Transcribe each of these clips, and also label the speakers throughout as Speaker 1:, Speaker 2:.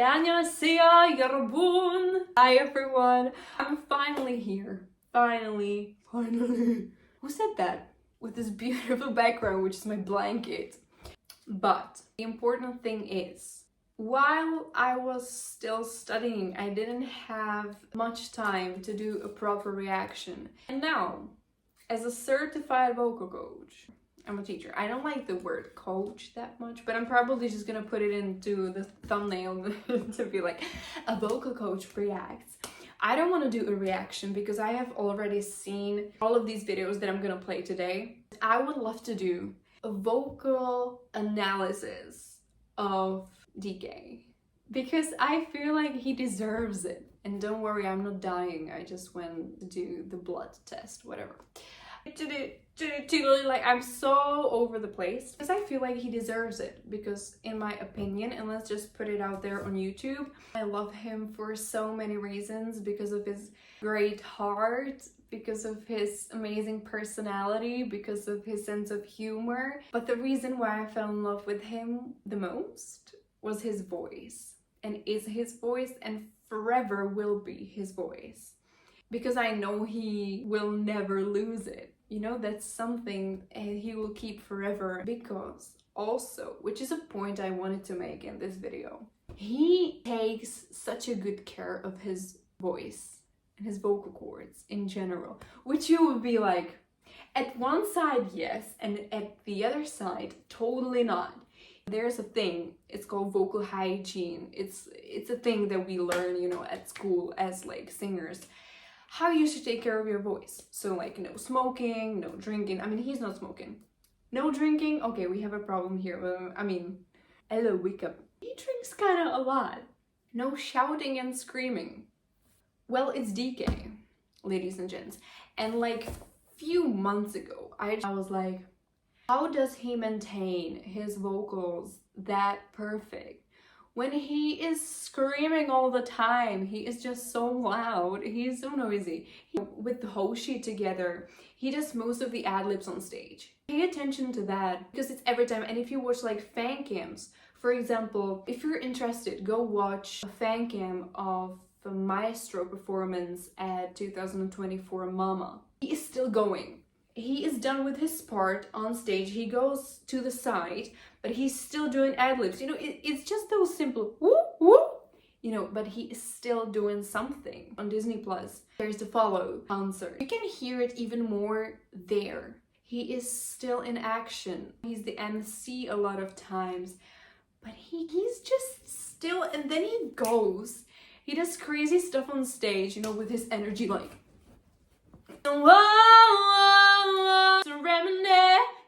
Speaker 1: 안녕하세요, 여러분. Hi, everyone. I'm finally here. Finally. Who said that? With this beautiful background, which is my blanket. But the important thing is, while I was still studying, I didn't have much time to do a proper reaction. And now, as a certified vocal coach, I'm a teacher. I don't like the word coach that much, but I'm probably just gonna put it into the thumbnail to be like, a vocal coach reacts. I don't want to do a reaction because I have already seen all of these videos that I'm gonna play today. I would love to do a vocal analysis of DK because I feel like he deserves it. And don't worry, I'm not dying. I just went to do the blood test, whatever. Like, I'm so over the place because I feel like he deserves it, because in my opinion, and let's just put it out there on YouTube, I love him for so many reasons, because of his great heart, because of his amazing personality, because of his sense of humor. But the reason why I fell in love with him the most was his voice, and is his voice, and forever will be his voice, because I know he will never lose it. You know, that's something he will keep forever. Because also, which is a point I wanted to make in this video, he takes such a good care of his voice and his vocal cords in general, which you would be like, at one side yes, and at the other side totally not. There's a thing, it's called vocal hygiene. It's a thing that we learn, you know, at school as like singers, how you should take care of your voice. So like, no smoking, no drinking. I mean, he's not smoking. No drinking, okay, we have a problem here. I mean, hello, wake up. He drinks kind of a lot. No shouting and screaming. Well, it's DK, ladies and gents. And like few months ago, I was like, how does he maintain his vocals that perfect? When he is screaming all the time, he is just so loud, he is so noisy. With Hoshi together, he does most of the ad-libs on stage. Pay attention to that, because it's every time. And if you watch like fan cams, for example, if you're interested, go watch a fan cam of a Maestro performance at 2024 Mama. He is still going. He is done with his part on stage, he goes to the side, but he's still doing ad-libs. You know, it's just those simple whoop whoop, you know, but he is still doing something. On Disney Plus, there's the follow concert. You can hear it even more there. He is still in action. He's the MC a lot of times, but he's just still, and then he goes. He does crazy stuff on stage, you know, with his energy, like,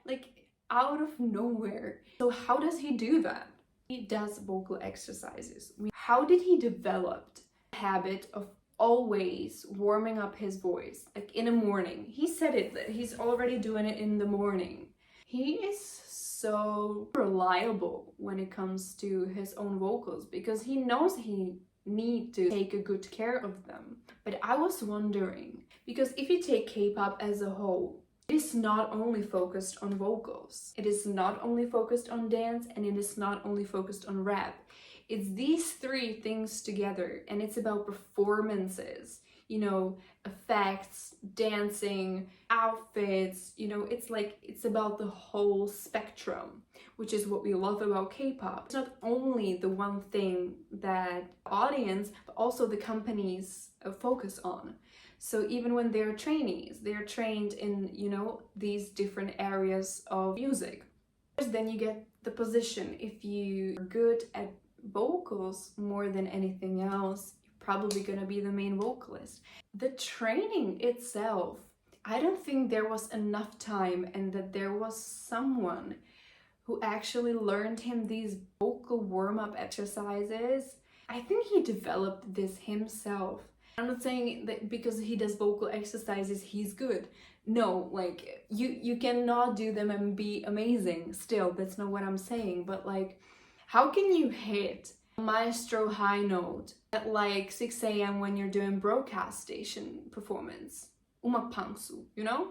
Speaker 1: like out of nowhere. So how does he do that? He does vocal exercises. How did he develop the habit of always warming up his voice, like in the morning? He said it, that he's already doing it in the morning. He is so reliable when it comes to his own vocals, because he knows he need to take a good care of them. But I was wondering, because if you take K-pop as a whole, it is not only focused on vocals, it is not only focused on dance, and it is not only focused on rap. It's these three things together, and it's about performances, you know, effects, dancing, outfits, you know, it's about the whole spectrum, which is what we love about K-pop. It's not only the one thing that audience, but also the companies focus on. So even when they're trainees, they're trained in, you know, these different areas of music. Then you get the position. If you're good at vocals more than anything else, you're probably gonna be the main vocalist. The training itself, I don't think there was enough time, and that there was someone who actually learned him these vocal warm-up exercises. I think he developed this himself. I'm not saying that because he does vocal exercises he's good. No, like you cannot do them and be amazing still. That's not what I'm saying. But like, how can you hit a Maestro high note at like 6 a.m. when you're doing broadcast station performance? Umapangsu, you know?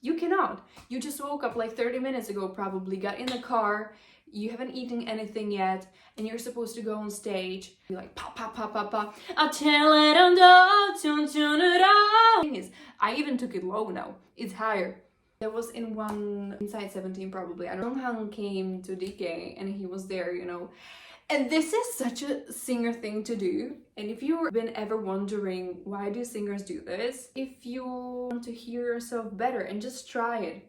Speaker 1: You cannot. You just woke up like 30 minutes ago, probably got in the car, You haven't eaten anything yet, and you're supposed to go on stage. You're like, pop, pop, pop, pop, pop. I'll tell it on, don't turn it on. The thing is, I even took it low now. It's higher. There was in one Inside Sventeen probably. I don't know how came to DK and he was there, you know. And this is such a singer thing to do. And if you've been ever wondering why do singers do this, if you want to hear yourself better and just try it.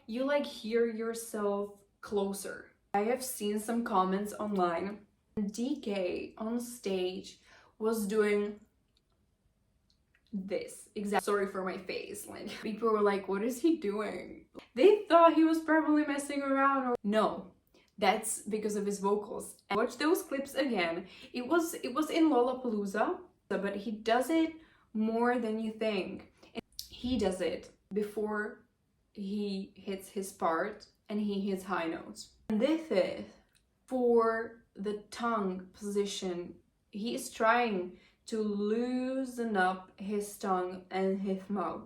Speaker 1: You like hear yourself closer. I have seen some comments online. DK on stage was doing this exact. Sorry for my face. Like, people were like, what is he doing? They thought he was probably messing around. Or no, that's because of his vocals. And watch those clips again. It was in Lollapalooza, but he does it more than you think. And he does it before he hits his part and he hits high notes. And this is for the tongue position. He is trying to loosen up his tongue and his mouth.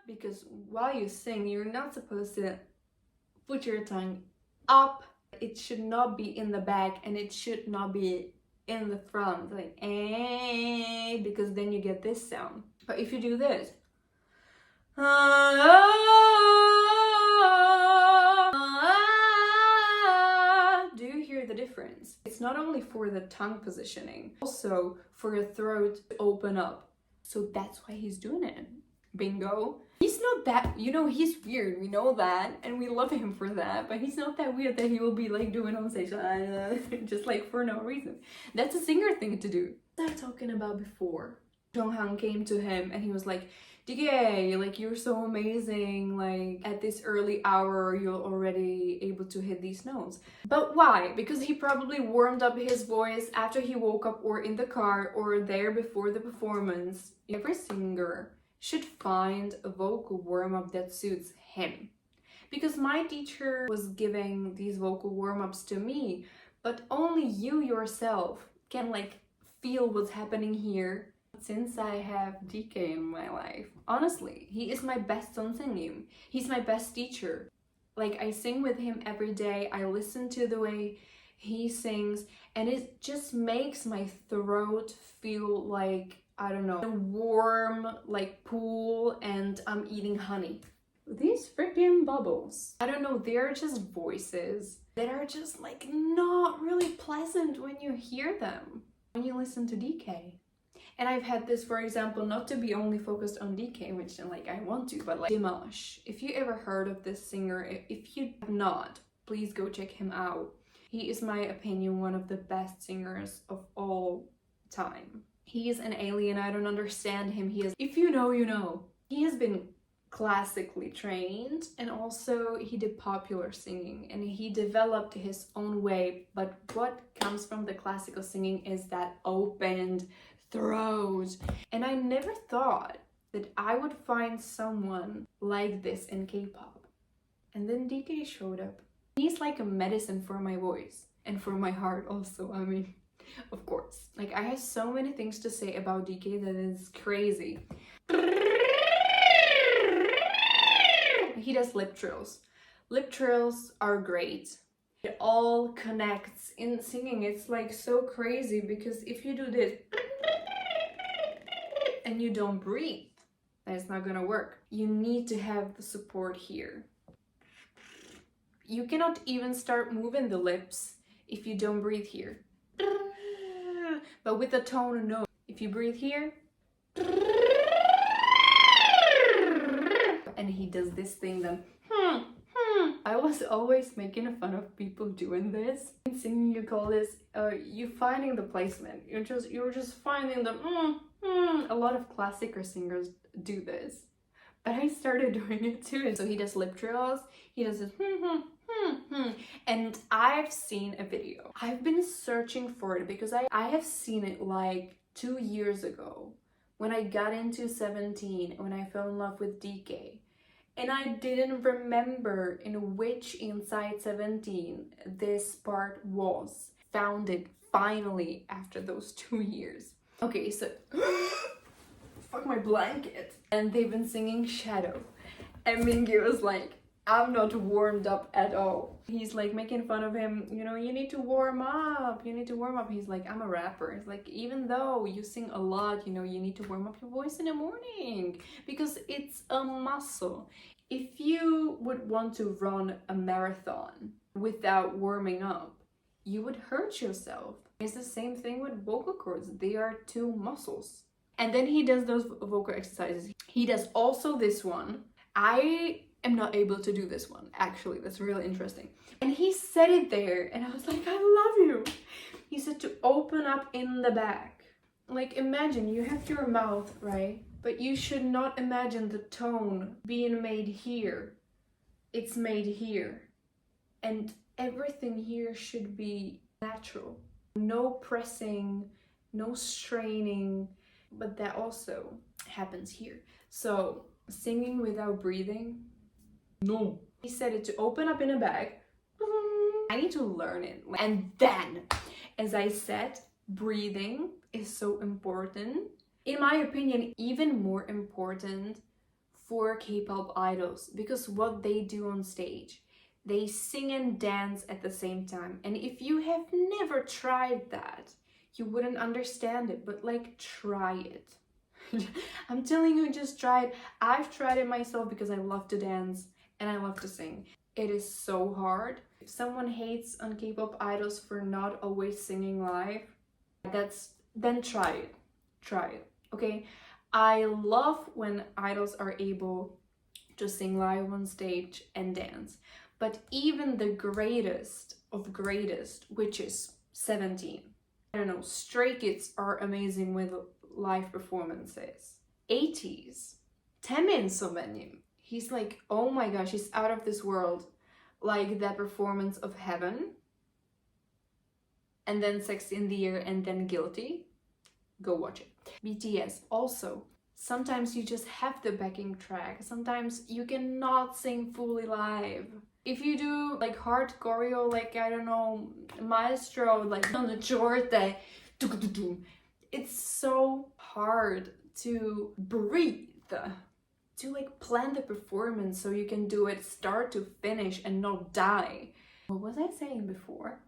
Speaker 1: Because while you sing, you're not supposed to put your tongue up. It should not be in the back and it should not be in the front, like because then you get this sound. But if you do this, do you hear the difference? It's not only for the tongue positioning, also for your throat to open up. So that's why he's doing it. Bingo. He's not that, you know, he's weird, we know that, and we love him for that, but he's not that weird that he will be like doing on stage, just like for no reason. That's a singer thing to do. What was I talking about before? Twang came to him and he was like, DK, like, you're so amazing, like, at this early hour, you're already able to hit these notes. But why? Because he probably warmed up his voice after he woke up or in the car or there before the performance. Every singer should find a vocal warm-up that suits him. Because my teacher was giving these vocal warm-ups to me, but only you yourself can like feel what's happening here. Since I have DK in my life, honestly, he is my best on singing. He's my best teacher. Like, I sing with him every day. I listen to the way he sings, and it just makes my throat feel like, I don't know, a warm, like, pool, and I'm eating honey. These freaking bubbles. I don't know, they're just voices that are just, like, not really pleasant when you hear them, when you listen to DK. And I've had this, for example, not to be only focused on DK, which, like, I want to, but, like, Dimash. If you ever heard of this singer, if you have not, please go check him out. He is, my opinion, one of the best singers of all time. He is an alien. I don't understand him. He is, if you know, you know. He has been classically trained, and also he did popular singing, and he developed his own way. But what comes from the classical singing is that opened throat. And I never thought that I would find someone like this in K-pop. And then DK showed up. He's like a medicine for my voice and for my heart also, I mean. Of course. Like, I have so many things to say about DK that is crazy. He does lip trills. Lip trills are great. It all connects in singing. It's like so crazy because if you do this and you don't breathe, then it's not gonna work. You need to have the support here. You cannot even start moving the lips if you don't breathe here. But with the tone, no. If you breathe here, and he does this thing, then I was always making fun of people doing this. In singing, you call this you finding the placement. You're just finding the A lot of classical singers do this, but I started doing it too. So he does lip trills. He does this and I've seen a video. I've been searching for it because I have seen it like 2 years ago when I got into Sventeen, when I fell in love with DK. And I didn't remember in which Inside Sventeen this part was. Found it finally after those 2 years. Okay, so fuck my blanket. And they've been singing Shadow. And Mingyu was like, I'm not warmed up at all. He's like making fun of him, you know, you need to warm up, you need to warm up. He's like, I'm a rapper. It's like, even though you sing a lot, you know, you need to warm up your voice in the morning because it's a muscle. If you would want to run a marathon without warming up, you would hurt yourself. It's the same thing with vocal cords. They are two muscles. And then he does those vocal exercises. He does also this one. I am not able to do this one, actually. That's really interesting. And he said it there, and I was like, I love you. He said to open up in the back. Like, imagine you have your mouth, right? But you should not imagine the tone being made here. It's made here. And everything here should be natural. No pressing, no straining, but that also happens here. So, singing without breathing, no. He said it to open up in a bag. I need to learn it. And then, as I said, breathing is so important. In my opinion, even more important for K-pop idols, because what they do on stage, they sing and dance at the same time. And if you have never tried that, you wouldn't understand it, but like, try it. I'm telling you, just try it. I've tried it myself because I love to dance and I love to sing. It is so hard. If someone hates on K-pop idols for not always singing live, then try it. Try it, okay? I love when idols are able to sing live on stage and dance. But even the greatest of greatest, which is Sventeen, I don't know, Stray Kids are amazing with live performances. 80s, Taemin Soveni, he's like, oh my gosh, he's out of this world. Like that performance of Heaven, and then Sex in the Air, and then Guilty. Go watch it. BTS also. Sometimes you just have the backing track. Sometimes you cannot sing fully live. If you do like hard choreo, like, I don't know, Maestro, like on the Jorte, it's so hard to breathe, to like plan the performance so you can do it start to finish and not die. What was I saying before?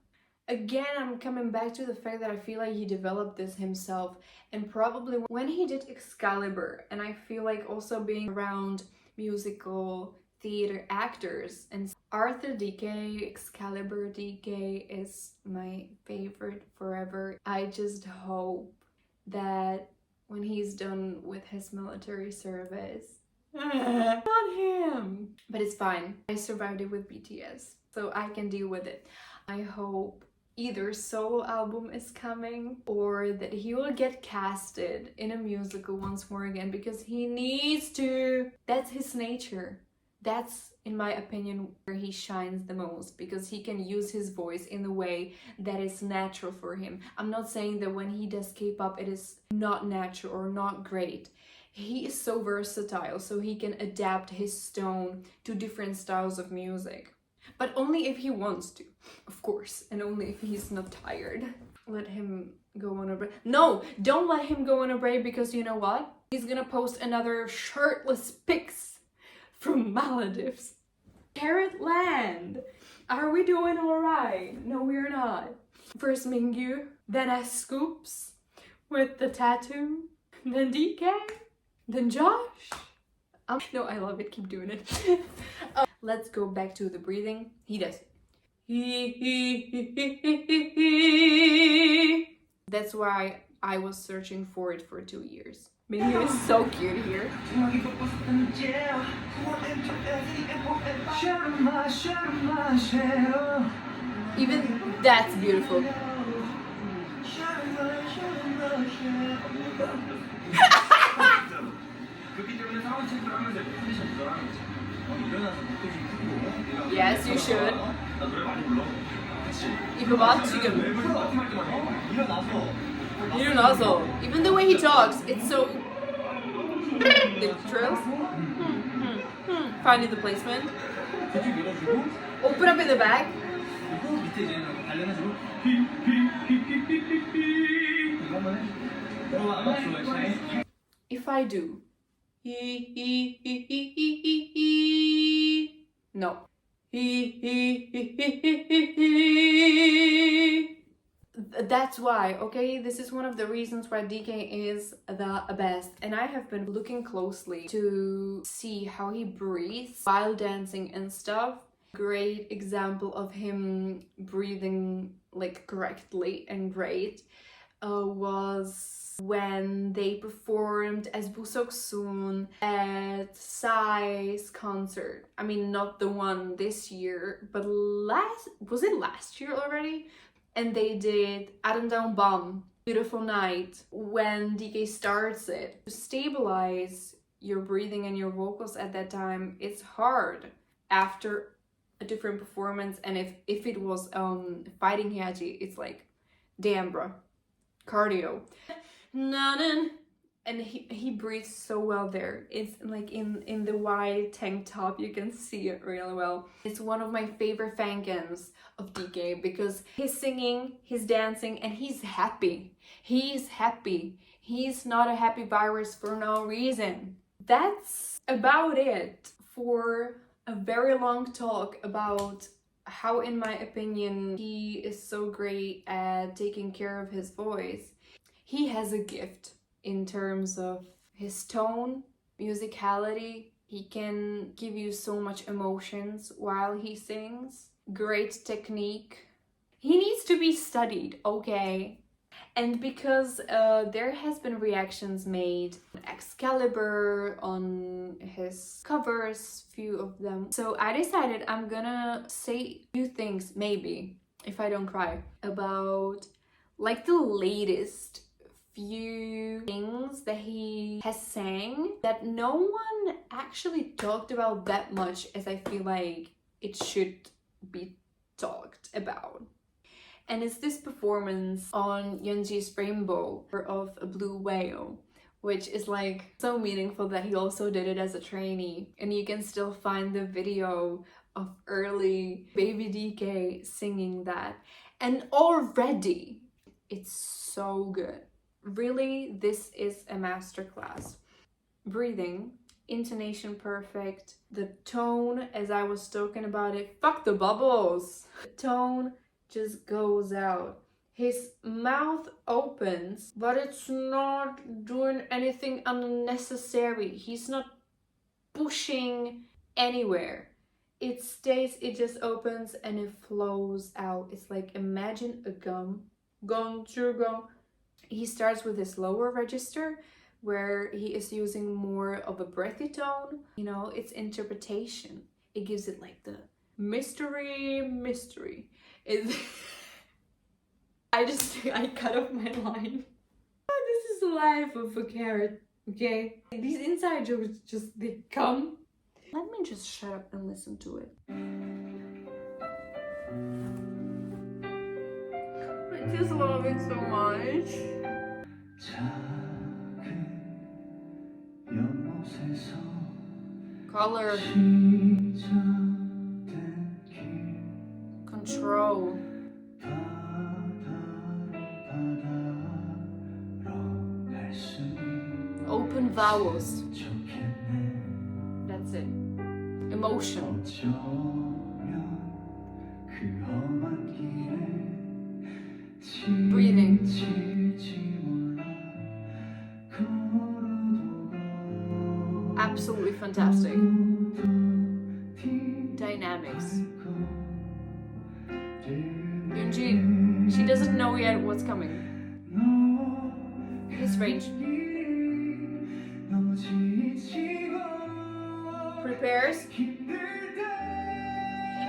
Speaker 1: Again, I'm coming back to the fact that I feel like he developed this himself, and probably when he did Excalibur, and I feel like also being around musical theater actors, and Arthur DK, Excalibur DK is my favorite forever. I just hope that when he's done with his military service, not him, but it's fine. I survived it with BTS, so I can deal with it. I hope either solo album is coming or that he will get casted in a musical once more again, because he needs to. That's his nature. That's, in my opinion, where he shines the most, because he can use his voice in a way that is natural for him. I'm not saying that when he does K-pop it is not natural or not great. He is so versatile, so he can adapt his tone to different styles of music. But only if he wants to, of course, and only if he's not tired. Let him go on a break. No, don't let him go on a break, because you know what? He's gonna post another shirtless pics from Maldives. Carrot Land! Are we doing alright? No, we're not. First Mingyu, then Scoops with the tattoo, then DK, then Josh. No, I love it, keep doing it. Let's go back to the breathing. He does. That's why I was searching for it for 2 years. Mingyu is so cute here. Even that's beautiful. Yes, you should. 이거 봐, 지금. 일어나서. Even the way he talks, it's so... The trills. Finding the placement. Open up in the back. If I do, no. That's why, okay? This is one of the reasons why DK is the best. And I have been looking closely to see how he breathes while dancing and stuff. Great example of him breathing like correctly and great was when they performed as Busoksun at Psy's concert. I mean, not the one this year, but was it last year already? And they did Aramdawn Bum, Beautiful Night. When DK starts it, to stabilize your breathing and your vocals at that time, it's hard after a different performance. And if it was fighting Hyaji, it's like, damn bro, cardio. And he breathes so well there. It's like in the white tank top, you can see it really well. It's one of my favorite fankins of DK because he's singing, he's dancing, and he's happy. He's happy. He's not a happy virus for no reason. That's about it for a very long talk about how, in my opinion, he is so great at taking care of his voice. He has a gift in terms of his tone, musicality. He can give you so much emotions while he sings. Great technique. He needs to be studied, okay? And because there has been reactions made on Excalibur, on his covers, few of them. So I decided I'm gonna say a few things, maybe, if I don't cry, about like the latest few things that he has sang that no one actually talked about that much as I feel like it should be talked about. And it's this performance on Yeonji's Rainbow of A Blue Whale, which is like so meaningful that he also did it as a trainee. And you can still find the video of early baby DK singing that. And already it's so good. Really, this is a masterclass. Breathing, intonation perfect, the tone, as I was talking about it, fuck the bubbles. The tone just goes out. His mouth opens, but it's not doing anything unnecessary. He's not pushing anywhere. It stays, it just opens and it flows out. It's like, imagine a gum going through gum. He starts with his lower register where he is using more of a breathy tone. You know, it's interpretation. It gives it like the mystery. It's I cut off my line. This is the life of a carrot, okay? These inside jokes just, they come. Let me just shut up and listen to it. I just love it so much. Color. Control. Open vowels. That's it. Emotion. Breathing. Absolutely fantastic. Dynamics. Yoonji, she doesn't know yet what's coming. His range. Prepares.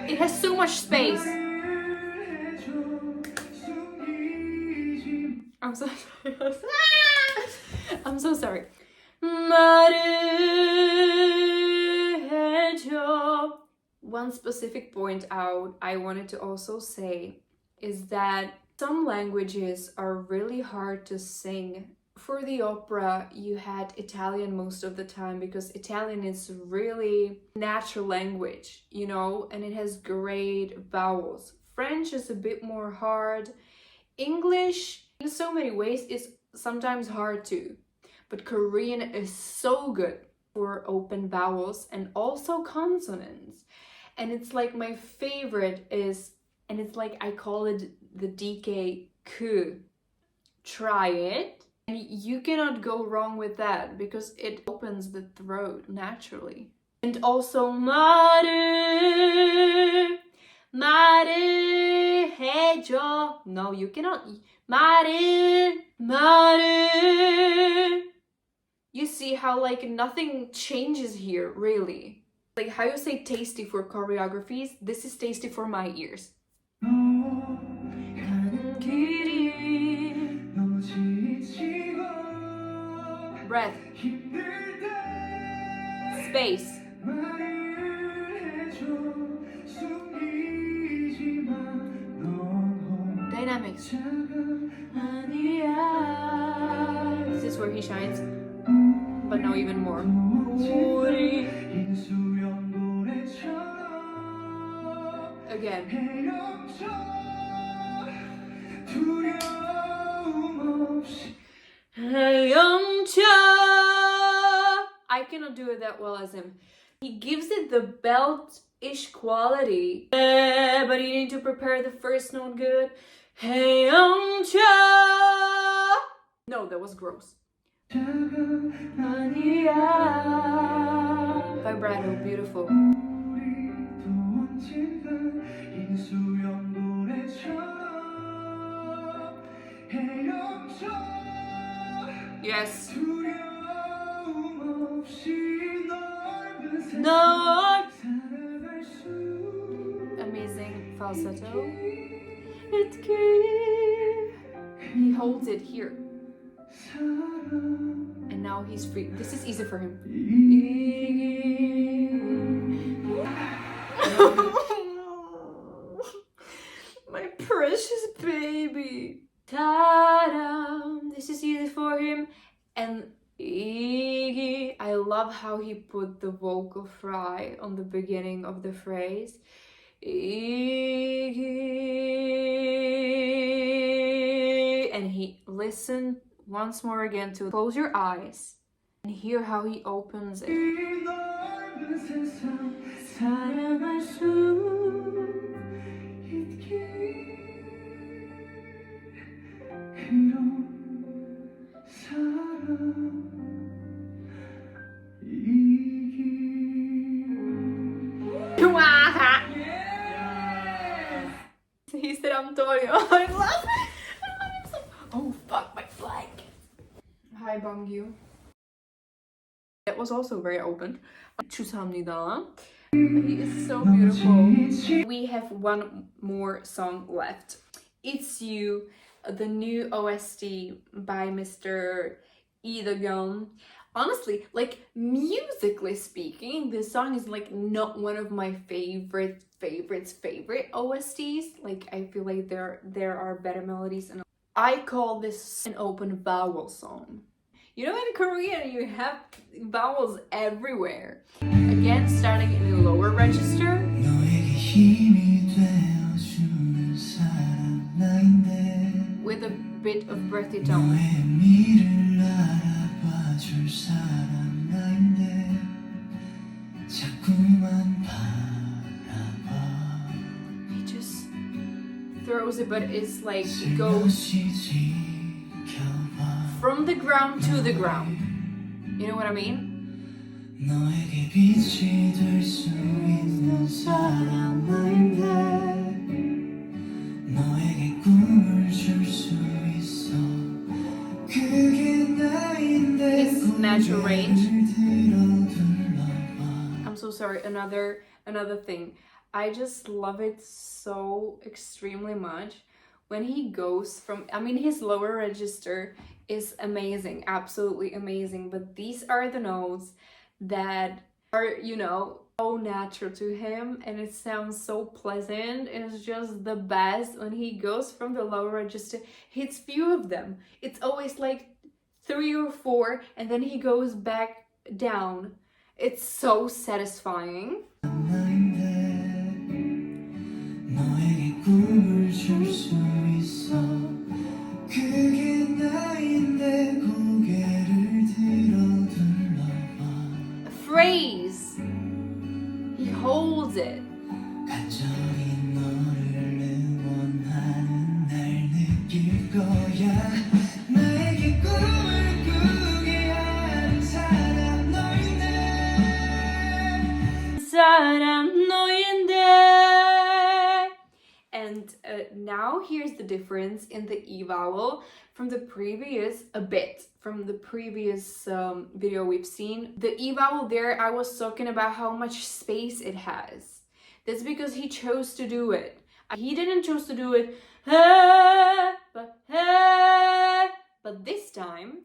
Speaker 1: It has so much space. I'm so sorry. I'm so sorry. One specific point out I wanted to also say is that some languages are really hard to sing. For the opera, you had Italian most of the time because Italian is really natural language, you know, and it has great vowels. French is a bit more hard. English, in so many ways, is sometimes hard too. but Korean is so good for open vowels and also consonants. And it's like my favorite is, and it's like I call it the DK K. Try it. And you cannot go wrong with that because it opens the throat naturally. And also 말을 해줘. No, you cannot. 말을. You see how like nothing changes here, really. Like how you say tasty for choreographies, this is tasty for my ears. Breath. Space. Dynamics. This is where he shines, but now even more. Again. I cannot do it that well as him. He gives it the belt-ish quality, but you need to prepare the first note good. No, that was gross. Vibrato, beautiful. Yes. No. Amazing falsetto. He holds it here. And now he's free. This is easy for him. My precious baby. Ta-da! This is easy for him. And Iggy, I love how he put the vocal fry on the beginning of the phrase. Iggy. And he listened once more again to close your eyes and hear how he opens it. He said Antonio. I love it. Oh fuck my flag. Hi Bangyu. That was also very open. 추사합니다. He is so beautiful. We have one more song left. It's You, the new OST by Mr. Lee Do-kyun. Honestly, like musically speaking, this song is like not one of my favorite OSTs. Like I feel like there are better melodies, and I call this an open vowel song. You know, in Korean you have vowels everywhere. Again, starting in the lower register. With a bit of breathy tone. He just throws it, but it's like it goes from the ground to the ground. You know what I mean? His natural range. I'm so sorry. Another thing. I just love it so extremely much when he goes from, I mean, his lower register is amazing, absolutely amazing, but these are the notes that are, you know, so natural to him, and it sounds so pleasant. It's just the best when he goes from the lower register, hits few of them. It's always like 3 or 4, and then he goes back down. It's so satisfying. And now here's the difference in the E vowel from the previous, video we've seen. The E vowel there, I was talking about how much space it has. That's because he chose to do it. He didn't choose to do it, but this time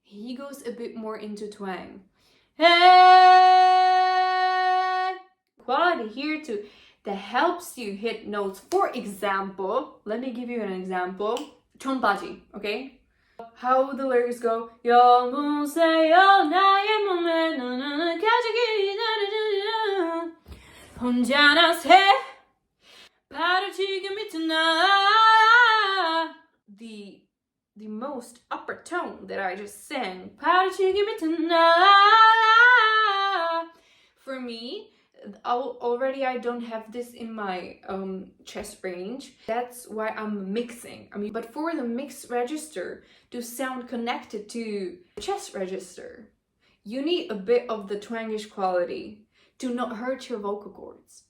Speaker 1: he goes a bit more into twang. Quality here too that helps you hit notes. For example, let me give you an example. 촌바지, okay? How the lyrics go. 여보세요 나의 몸에 너는 가지기 나를 혼자나 새 발을 지금 있잖아. The most upper tone that I just sang. 발을 지금 있잖아. For me, already I don't have this in my chest range. That's why I'm mixing. But for the mix register to sound connected to the chest register, you need a bit of the twangish quality to not hurt your vocal cords.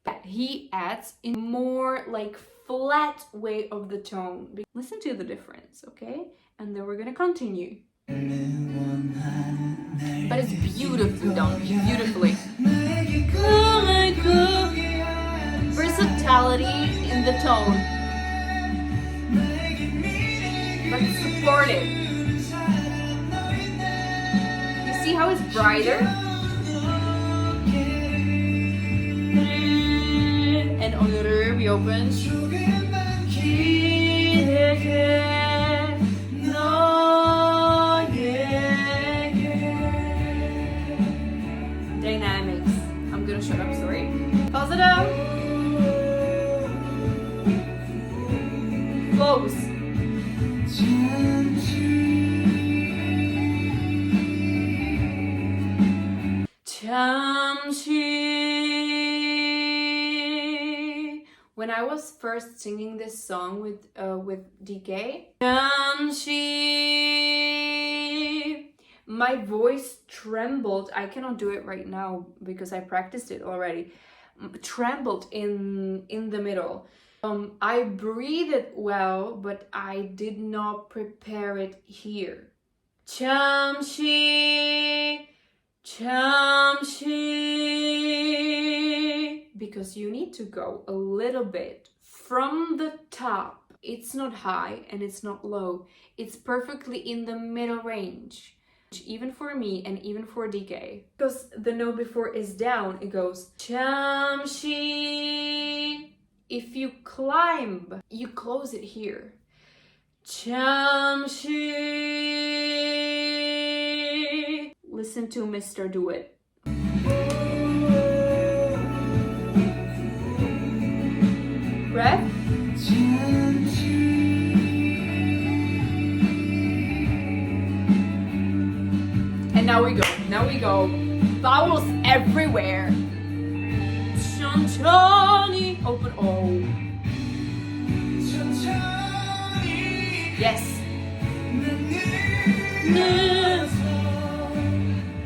Speaker 1: But he adds in more like flat way of the tone. Listen to the difference, okay? And then we're gonna continue. But it's beautifully done, beautifully. Versatility in the tone, but it's supportive. You see how it's brighter? And 오늘을 we open. Dynamics. I'm gonna shut up, sorry. Pause it out. Close. When I was first singing this song with DK, my voice trembled. I cannot do it right now because I practiced it already. Trembled in the middle. I breathed well, but I did not prepare it here. 잠시 because you need to go a little bit from the top. It's not high and it's not low. It's perfectly in the middle range. Even for me and even for DK. Because the note before is down, it goes 잠시. If you climb, you close it here. 잠시. Listen to Mr. Do It. Breath. And now we go. Vowels everywhere. 천천히. Open O. Yes.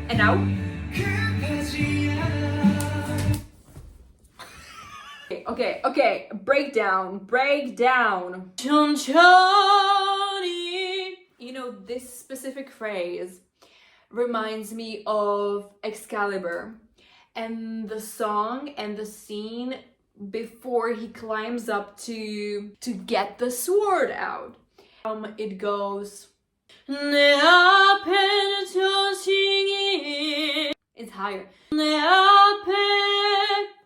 Speaker 1: And now. Okay. Breakdown. 천천히. You know, this specific phrase reminds me of Excalibur and the song and the scene before he climbs up to get the sword out. It goes 내 앞에는 전신이. It's higher. 내 앞에.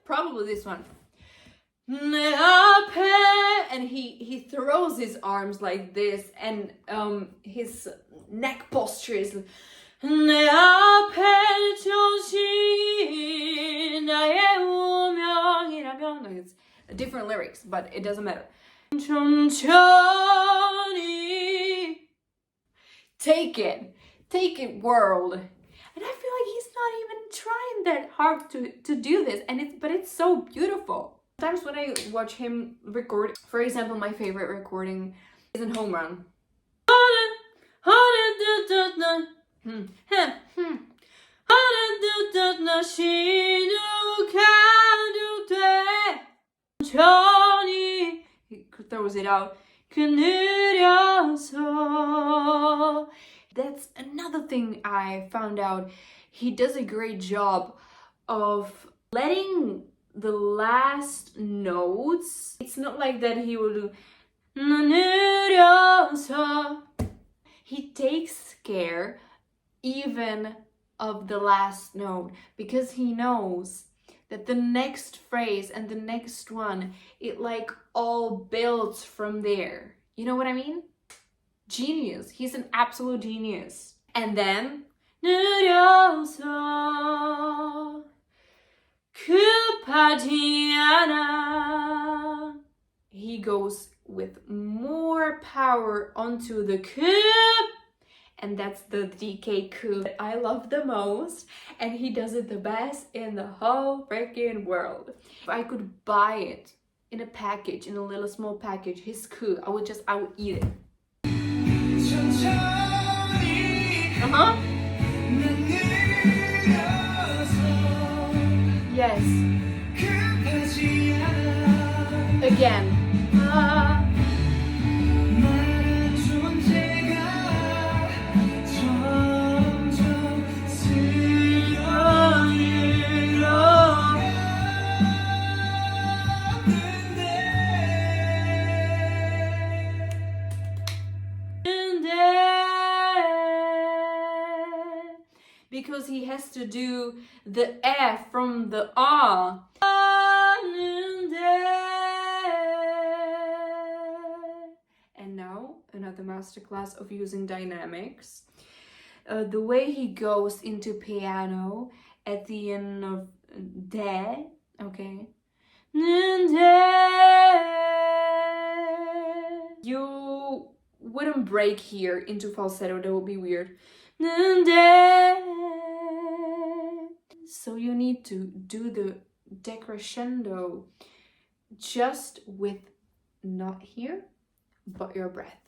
Speaker 1: Probably this one. 내 앞에. And he throws his arms like this, and his neck posture is 내 앞에 전신 나의 운명이라면. No, it's different lyrics, but it doesn't matter. 천천히. Take it, world. And I feel like he's not even trying that hard to do this, but it's so beautiful. Sometimes when I watch him record, for example, my favorite recording is in Home Run. He throws it out. That's another thing I found out. He does a great job of letting the last notes. It's not like that he will do. He takes care even of the last note because he knows that the next phrase and the next one, it like all builds from there. You know what I mean? Genius. He's an absolute genius. And then he goes with more power onto the coup, and that's the DK coup that I love the most, and he does it the best in the whole freaking world. If I could buy it in a package, in a little small package, his coup, I would eat it. Yes. Again. Because he has to do the F from the A. And now another masterclass of using dynamics. The way he goes into piano at the end of de, okay. You wouldn't break here into falsetto, that would be weird. So you need to do the decrescendo just with not here, but your breath.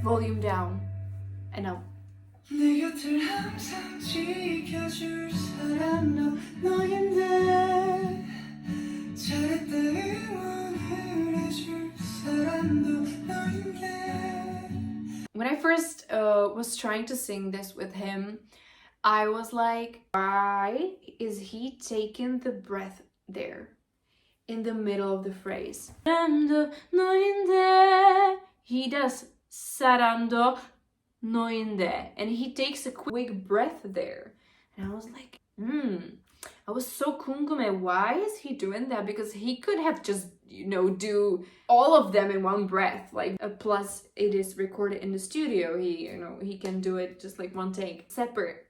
Speaker 1: Volume down and up. 내 곁을 항상 지켜줄 사람 너인데 잘했다 응원을 해줄 사람도 너인데. When I first was trying to sing this with him, I was like, why is he taking the breath there in the middle of the phrase? He does 사람도 너인데, and he takes a quick breath there, and I was like, I was so 궁금해, why is he doing that? Because he could have just, do all of them in one breath, like, plus it is recorded in the studio. He can do it just like one take, separate.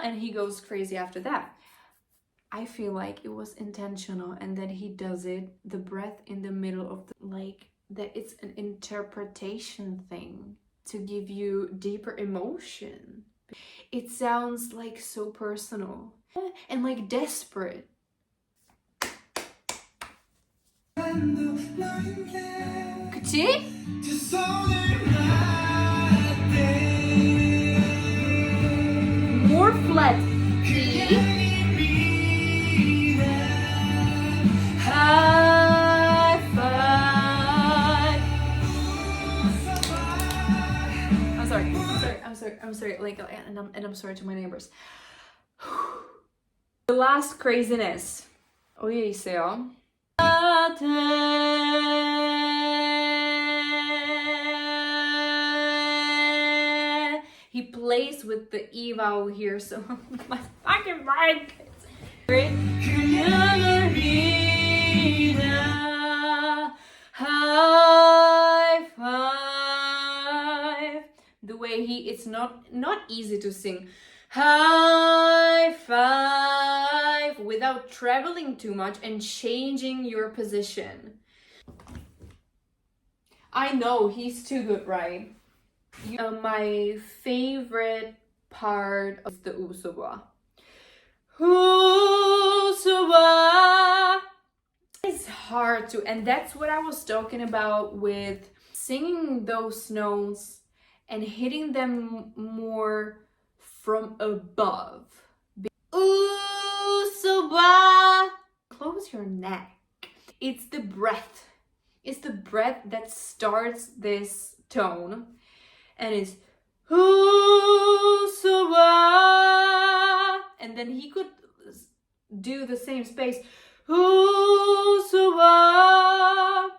Speaker 1: And he goes crazy after that. I feel like it was intentional, and that he does it, the breath in the middle of that it's an interpretation thing to give you deeper emotion. It sounds like so personal and like desperate. 그치? More flat E. I'm sorry, and I'm sorry to my neighbors. The last craziness. 오해 있어요. He plays with the E vowel here, so my fucking mind. Great. High five. The way it's not easy to sing. High five without without traveling too much and changing your position. I know, he's too good, right? My favorite part of the usoba. Usoba! It's hard to, and that's what I was talking about with singing those notes and hitting them more from above. Usoba! Close your neck. It's the breath. It's the breath that starts this tone. And it's Usoba. And then he could do the same space. Usoba.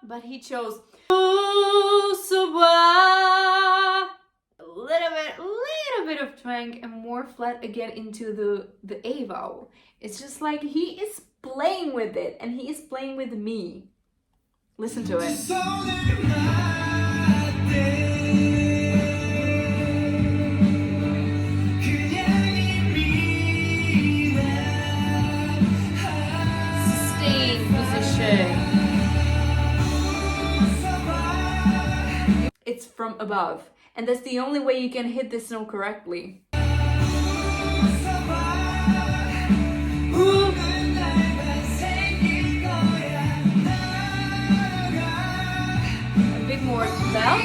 Speaker 1: But he chose Usoba. A little bit of twang and more flat again into the A vowel. It's just like he is playing with it and he is playing with me. Listen to it. Sustained position. It's from above. And that's the only way you can hit this note correctly. A bit more bell.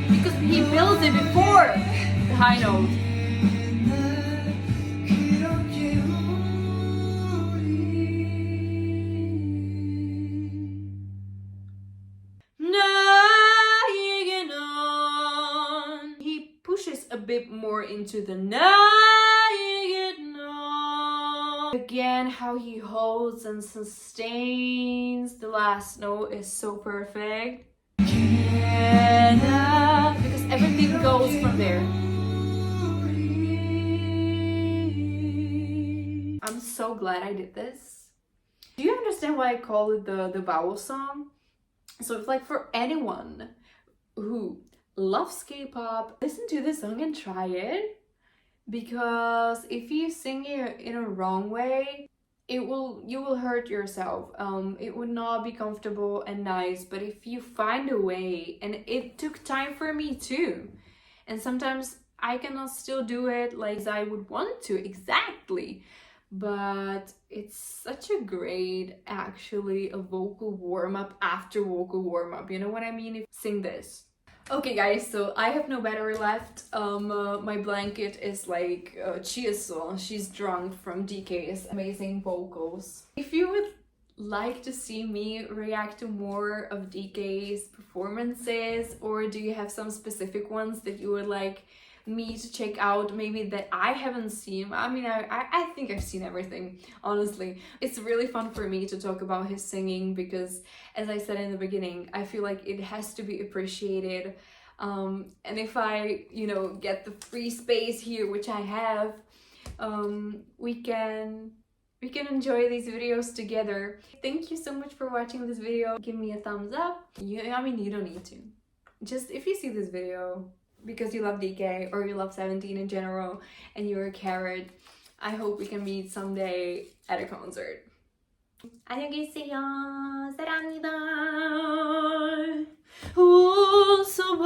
Speaker 1: Because he builds it before the high note. A bit more into the again, how he holds and sustains the last note is so perfect. Because everything goes from there. I'm so glad I did this. Do you understand why I call it the vowel song? So it's like for anyone who loves K-pop, listen to this song and try it, because if you sing it in a wrong way, you will hurt yourself. It would not be comfortable and nice. But if you find a way, and it took time for me too, and sometimes I cannot still do it like as I would want to exactly, but it's such a great, actually, a vocal warm-up after vocal warm-up, you know what I mean? If sing this. Okay guys, so I have no battery left. My blanket is like Chiaso. She's drunk from DK's amazing vocals. If you would like to see me react to more of DK's performances, or do you have some specific ones that you would like me to check out, maybe that I haven't seen? I mean, I think I've seen everything, honestly. It's really fun for me to talk about his singing because, as I said in the beginning, I feel like it has to be appreciated. And if I, get the free space here, which I have, we can enjoy these videos together. Thank you so much for watching this video. Give me a thumbs up. You don't need to. Just if you see this video because you love DK or you love Sventeen in general and you're a carrot, I hope we can meet someday at a concert. 안녕히 계세요. 사랑합니다. 우소바